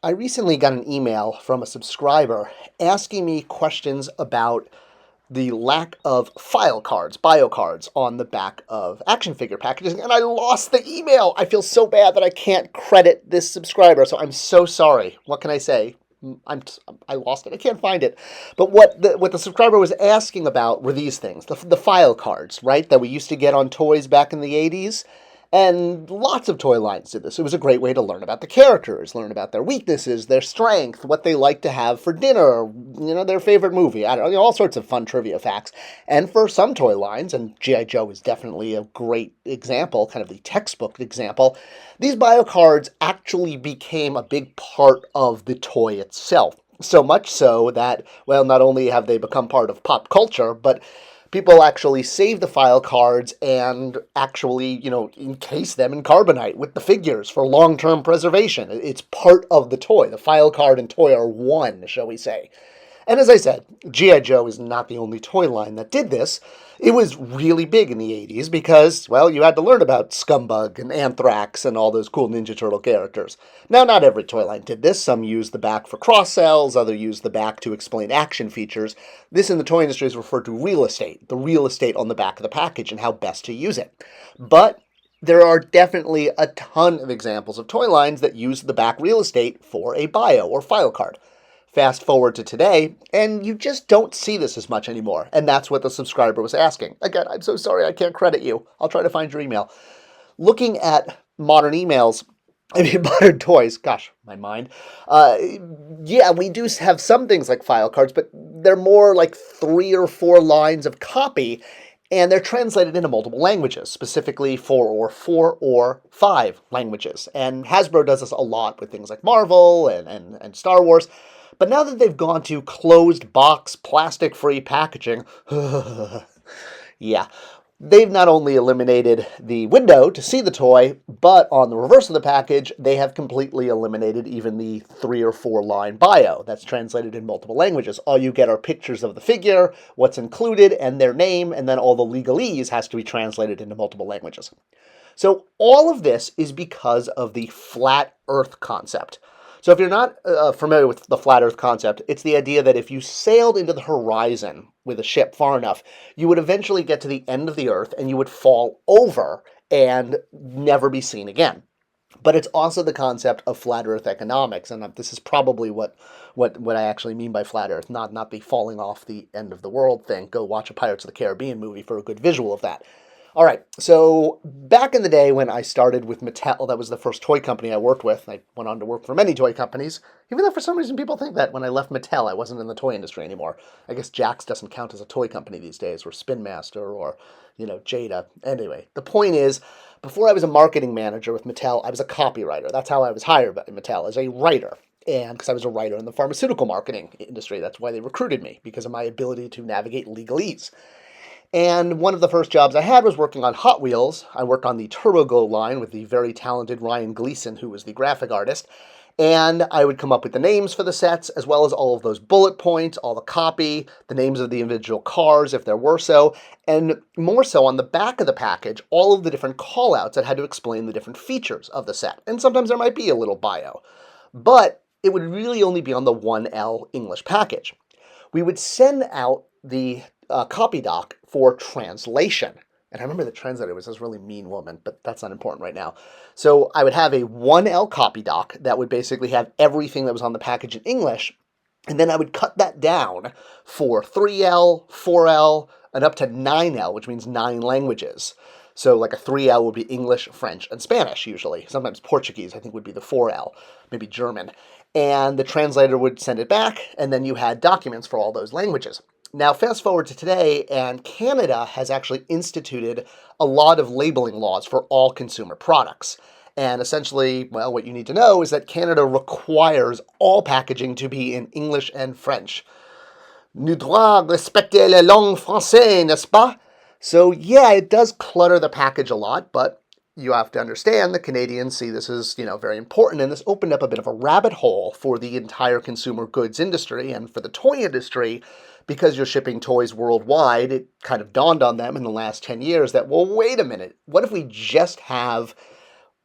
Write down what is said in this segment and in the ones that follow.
I recently got an email from a subscriber asking me questions about the lack of file cards, bio cards, on the back of action figure packages, and I lost the email. I feel so bad that I can't credit this subscriber, so I'm so sorry. What can I say? I lost it. I can't find it. But what the subscriber was asking about were these things: the file cards, right, that we used to get on toys back in the 80s. And lots of toy lines did this. It was a great way to learn about the characters, learn about their weaknesses, their strength, what they like to have for dinner, their favorite movie. I don't know, all sorts of fun trivia facts. And for some toy lines, and G.I. Joe is definitely a great example, kind of the textbook example, these bio cards actually became a big part of the toy itself. So much so that, well, not only have they become part of pop culture, but people actually save the file cards and actually, encase them in carbonite with the figures for long-term preservation. It's part of the toy. The file card and toy are one, shall we say. And as I said, G.I. Joe is not the only toy line that did this. It was really big in the 80s because, well, you had to learn about Scumbug and Anthrax and all those cool Ninja Turtle characters. Now, not every toy line did this. Some used the back for cross-sells, others used the back to explain action features. This in the toy industry is referred to real estate, the real estate on the back of the package and how best to use it. But there are definitely a ton of examples of toy lines that use the back real estate for a bio or file card. Fast forward to today, and you just don't see this as much anymore. And that's what the subscriber was asking. Again, I'm so sorry I can't credit you. I'll try to find your email. Looking at modern modern toys, gosh, my mind. Yeah, we do have some things like file cards, but they're more like 3 or 4 lines of copy, and they're translated into multiple languages, specifically 4 or 5 languages. And Hasbro does this a lot with things like Marvel and Star Wars. But now that they've gone to closed box, plastic-free packaging, yeah, they've not only eliminated the window to see the toy, but on the reverse of the package, they have completely eliminated even the 3 or 4 line bio that's translated in multiple languages. All you get are pictures of the figure, what's included, and their name, and then all the legalese has to be translated into multiple languages. So all of this is because of the flat Earth concept. So if you're not familiar with the flat Earth concept, it's the idea that if you sailed into the horizon with a ship far enough, you would eventually get to the end of the Earth and you would fall over and never be seen again. But it's also the concept of flat Earth economics, and this is probably what I actually mean by flat Earth, not the falling off the end of the world thing. Go watch a Pirates of the Caribbean movie for a good visual of that. All right, so back in the day when I started with Mattel, that was the first toy company I worked with. I went on to work for many toy companies, even though for some reason people think that when I left Mattel, I wasn't in the toy industry anymore. I guess Jax doesn't count as a toy company these days, or Spin Master, or, Jada. Anyway, the point is, before I was a marketing manager with Mattel, I was a copywriter. That's how I was hired by Mattel, as a writer. And because I was a writer in the pharmaceutical marketing industry, that's why they recruited me, because of my ability to navigate legalese. And one of the first jobs I had was working on Hot Wheels. I worked on the TurboGo line with the very talented Ryan Gleason, who was the graphic artist. And I would come up with the names for the sets, as well as all of those bullet points, all the copy, the names of the individual cars, if there were so, and more so on the back of the package, all of the different call-outs that had to explain the different features of the set. And sometimes there might be a little bio. But it would really only be on the 1L English package. We would send out the copy doc for translation. And I remember the translator was this really mean woman, but that's not important right now. So I would have a 1L copy doc that would basically have everything that was on the package in English, and then I would cut that down for 3L, 4L, and up to 9L, which means 9 languages. So like a 3L would be English, French, and Spanish usually. Sometimes Portuguese, I think, would be the 4L, maybe German. And the translator would send it back, and then you had documents for all those languages. Now, fast forward to today, and Canada has actually instituted a lot of labeling laws for all consumer products. And essentially, well, what you need to know is that Canada requires all packaging to be in English and French. Nous devons respecter la langue française, n'est-ce pas? So yeah, it does clutter the package a lot, but you have to understand the Canadians see this as, very important, and this opened up a bit of a rabbit hole for the entire consumer goods industry and for the toy industry. Because you're shipping toys worldwide, it kind of dawned on them in the last 10 years that, well, wait a minute, what if we just have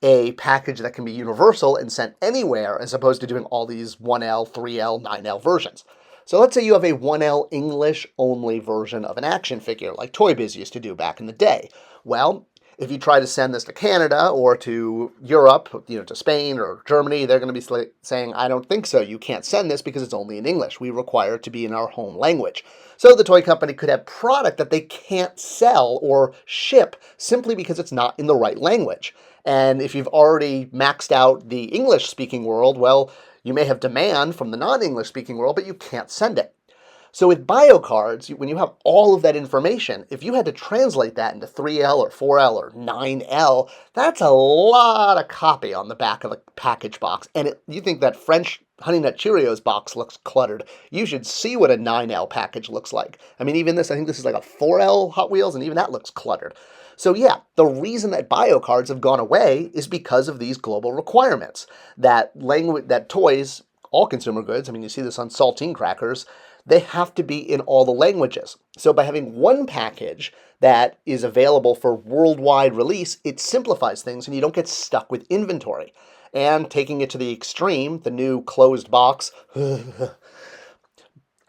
a package that can be universal and sent anywhere as opposed to doing all these 1L, 3L, 9L versions. So let's say you have a 1L English only version of an action figure like Toy Biz used to do back in the day. Well, if you try to send this to Canada or to Europe, to Spain or Germany, they're going to be saying, I don't think so. You can't send this because it's only in English. We require it to be in our home language. So the toy company could have product that they can't sell or ship simply because it's not in the right language. And if you've already maxed out the English-speaking world, well, you may have demand from the non-English speaking world, but you can't send it. So with BioCards, when you have all of that information, if you had to translate that into 3L or 4L or 9L, that's a lot of copy on the back of a package box. And you think that French Honey Nut Cheerios box looks cluttered. You should see what a 9L package looks like. I mean, even this, I think this is like a 4L Hot Wheels, and even that looks cluttered. So yeah, the reason that BioCards have gone away is because of these global requirements. That toys, all consumer goods, I mean, you see this on saltine crackers, they have to be in all the languages. So by having one package that is available for worldwide release, it simplifies things and you don't get stuck with inventory. And taking it to the extreme, the new closed box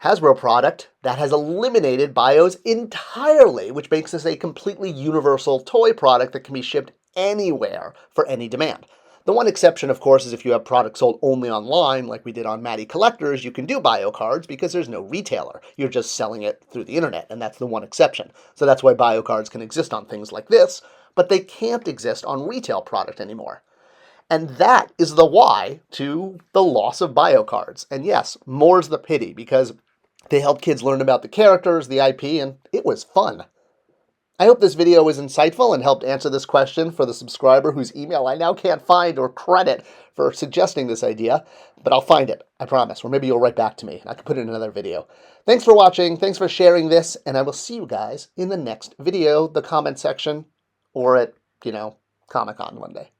Hasbro product that has eliminated BIOS entirely, which makes this a completely universal toy product that can be shipped anywhere for any demand. The one exception, of course, is if you have products sold only online, like we did on Matty Collectors, you can do BioCards because there's no retailer. You're just selling it through the internet, and that's the one exception. So that's why BioCards can exist on things like this, but they can't exist on retail product anymore. And that is the why to the loss of BioCards. And yes, more's the pity, because they helped kids learn about the characters, the IP, and it was fun. I hope this video was insightful and helped answer this question for the subscriber whose email I now can't find or credit for suggesting this idea, but I'll find it, I promise, or maybe you'll write back to me and I can put it in another video. Thanks for watching, thanks for sharing this, and I will see you guys in the next video, the comment section, or at, Comic-Con one day.